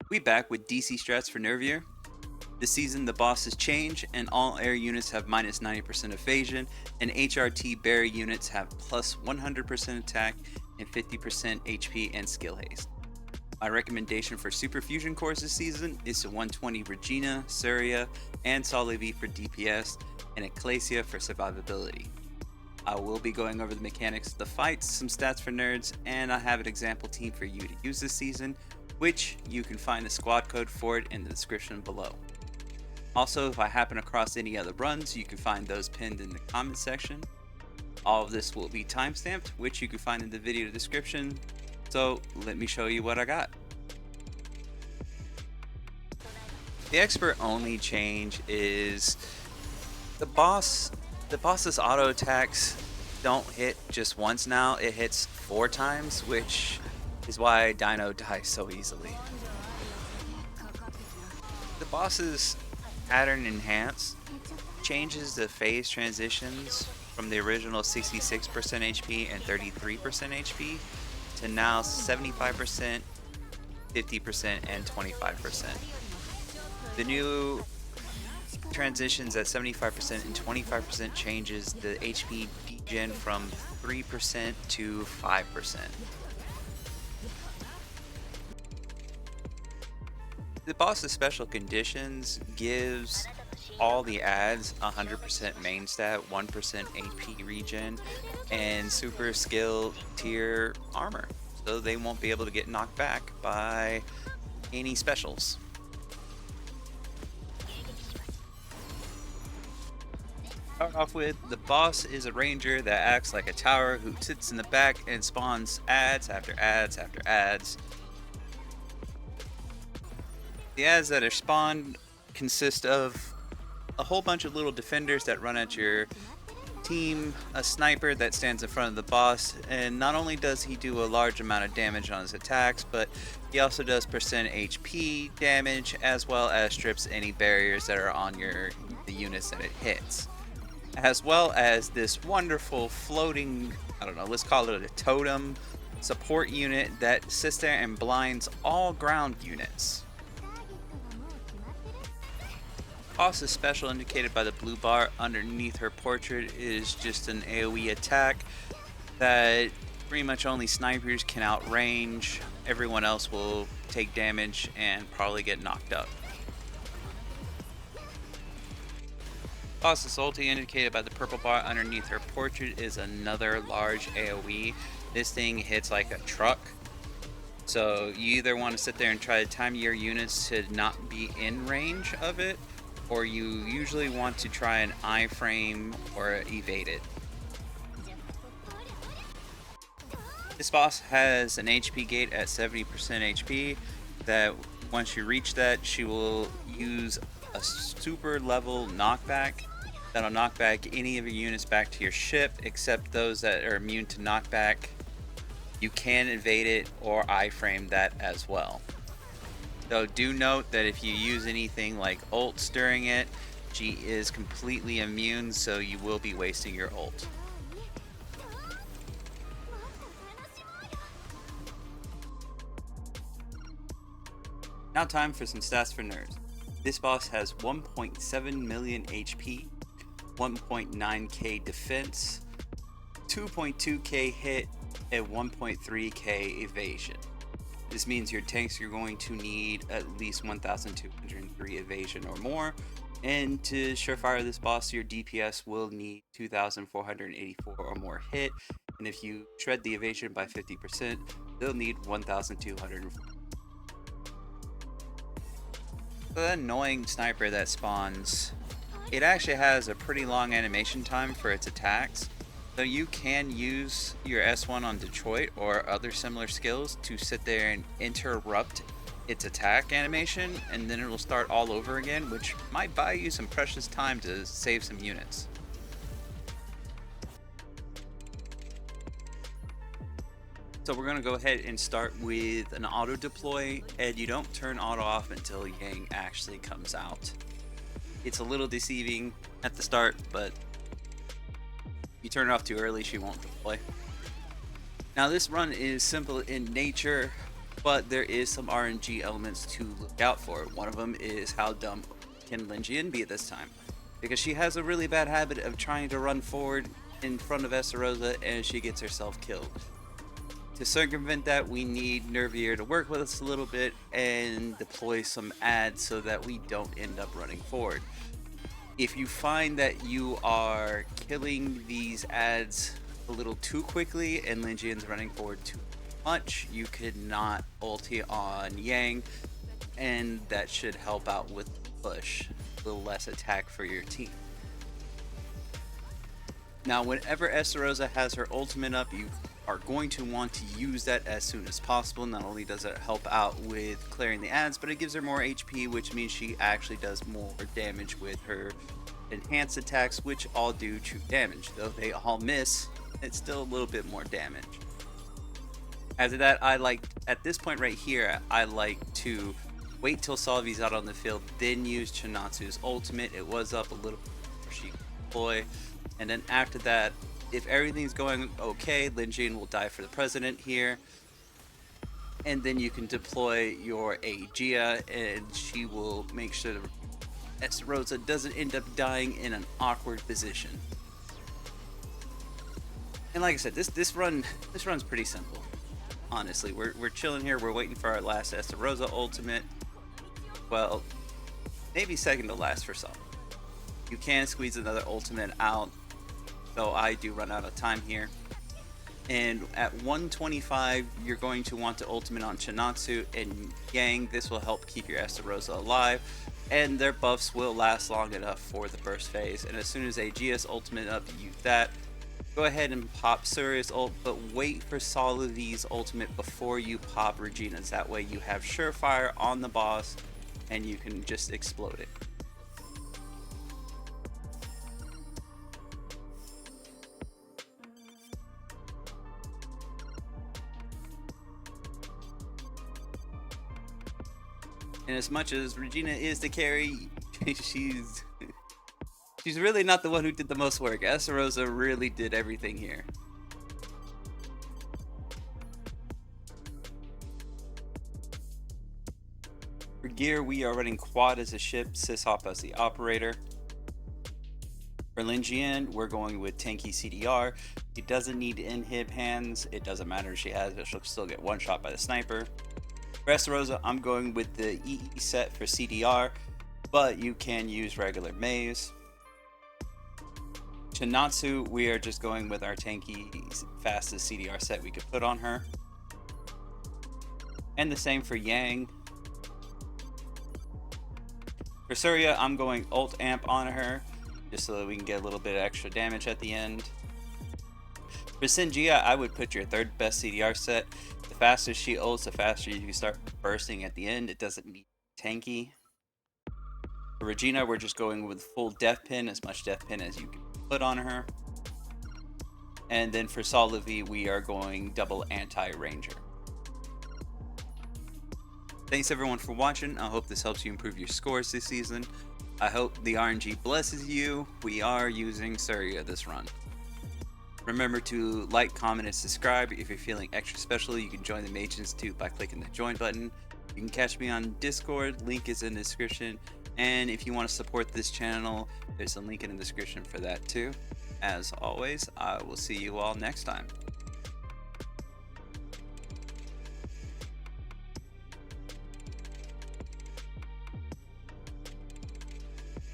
We back with DC strats for Nervier. This season the bosses change and all air units have minus 90% evasion and HRT bear units have plus 100% attack and 50% HP and skill haste. My recommendation for super fusion cores this season is to 120 Regina, Surya, and Solivi for DPS and Ecclesia for survivability. I will be going over the mechanics of the fights, some stats for nerds, and I have an example team for you to use this season, which you can find the squad code for it in the description below. Also, if I happen across any other runs, you can find those pinned in the comment section. All of this will be timestamped, which you can find in the video description. So let me show you what I got. The expert only change is the boss's auto attacks don't hit just once now, it hits 4 times, which is why Dino dies so easily. The boss's pattern enhance changes the phase transitions from the original 66% HP and 33% HP to now 75%, 50%, and 25%. The new transitions at 75% and 25% changes the HP degen from 3% to 5%. The boss's special conditions gives all the adds 100% main stat, 1% AP regen, and super skill tier armor, so they won't be able to get knocked back by any specials. Start off with, the boss is a ranger that acts like a tower who sits in the back and spawns ads after ads after ads. The ads that are spawned consist of a whole bunch of little defenders that run at your team, a sniper that stands in front of the boss, and not only does he do a large amount of damage on his attacks, but he also does percent HP damage as well as strips any barriers that are on the units that it hits. As well as this wonderful floating, I don't know, let's call it a totem support unit that sits there and blinds all ground units. Boss's special, indicated by the blue bar underneath her portrait, is just an AoE attack that pretty much only snipers can outrange. Everyone else will take damage and probably get knocked up. Boss's ulti, indicated by the purple bar underneath her portrait, is another large AoE. This thing hits like a truck. So you either want to sit there and try to time your units to not be in range of it, or you usually want to try an iframe or evade it. This boss has an HP gate at 70% HP that once you reach that, she will use a super level knockback that'll knock back any of your units back to your ship except those that are immune to knockback. You can evade it or iframe that as well. Though do note that if you use anything like ults during it, she is completely immune, so you will be wasting your ult. Now time for some stats for nerds. This boss has 1.7 million HP, 1.9k defense, 2.2k hit, and 1.3k evasion. This means your tanks are going to need at least 1,203 evasion or more, and to surefire this boss, your DPS will need 2,484 or more hit, and if you shred the evasion by 50%, they'll need 1,204. The annoying sniper that spawns, it actually has a pretty long animation time for its attacks. So you can use your S1 on Detroit or other similar skills to sit there and interrupt its attack animation, and then it'll start all over again, which might buy you some precious time to save some units. So we're going to go ahead and start with an auto deploy, and you don't turn auto off until Yang actually comes out. It's a little deceiving at the start, but you turn it off too early, she won't deploy. Now this run is simple in nature, but there is some RNG elements to look out for. One of them is how dumb can Lin Jian be this time, because she has a really bad habit of trying to run forward in front of Estarossa and she gets herself killed. To circumvent that, we need Nervier to work with us a little bit and deploy some ads so that we don't end up running forward. If you find that you are killing these ads a little too quickly and Lin Jian's running forward too much, you could not ulti on Yang, and that should help out with the push, a little less attack for your team. Now, whenever Estarossa has her ultimate up, you are going to want to use that as soon as possible. Not only does it help out with clearing the ads, but it gives her more HP, which means she actually does more damage with her enhanced attacks, which all do true damage. Though they all miss, it's still a little bit more damage. After that, at this point right here, I like to wait till Solvi's out on the field, then use Chinatsu's ultimate. It was up a little before she could deploy. And then after that, if everything's going okay, Lin Jian will die for the president here. And then you can deploy your Aegea, and she will make sure that Estarossa doesn't end up dying in an awkward position. And like I said, this run's pretty simple. Honestly, we're chilling here. We're waiting for our last Estarossa ultimate. Well, maybe second to last for some. You can squeeze another ultimate out, though I do run out of time here. And at 125, you're going to want to ultimate on Chinatsu and Yang. This will help keep your Estarossa alive, and their buffs will last long enough for the burst phase. And as soon as Aegea's ultimate up, use that. Go ahead and pop Surya's ult, but wait for Solivi's ultimate before you pop Regina's. That way you have Surefire on the boss and you can just explode it. And as much as Regina is the carry, she's really not the one who did the most work. Estarossa really did everything here. For gear, we are running Quad as a ship, Sishop as the operator. For Lin Jian, we're going with tanky CDR. She doesn't need inhib hands. It doesn't matter if she has, but she'll still get one shot by the sniper. For Estarossa, I'm going with the EE set for CDR, but you can use regular Mage. Chinatsu, we are just going with our tanky, fastest CDR set we could put on her. And the same for Yang. For Surya, I'm going ult amp on her, just so that we can get a little bit of extra damage at the end. For Sinjia, I would put your third best CDR set. The faster she ults, the faster you can start bursting at the end. It doesn't need tanky. For Regina, we're just going with full death pin, as much death pin as you can put on her. And then for Solivi, we are going double anti-ranger. Thanks everyone for watching. I hope this helps you improve your scores this season. I hope the RNG blesses you. We are using Surya this run. Remember to like, comment, and subscribe. If you're feeling extra special, you can join the Mage Institute by clicking the join button. You can catch me on Discord, link is in the description. And if you want to support this channel, there's a link in the description for that too. As always, I will see you all next time.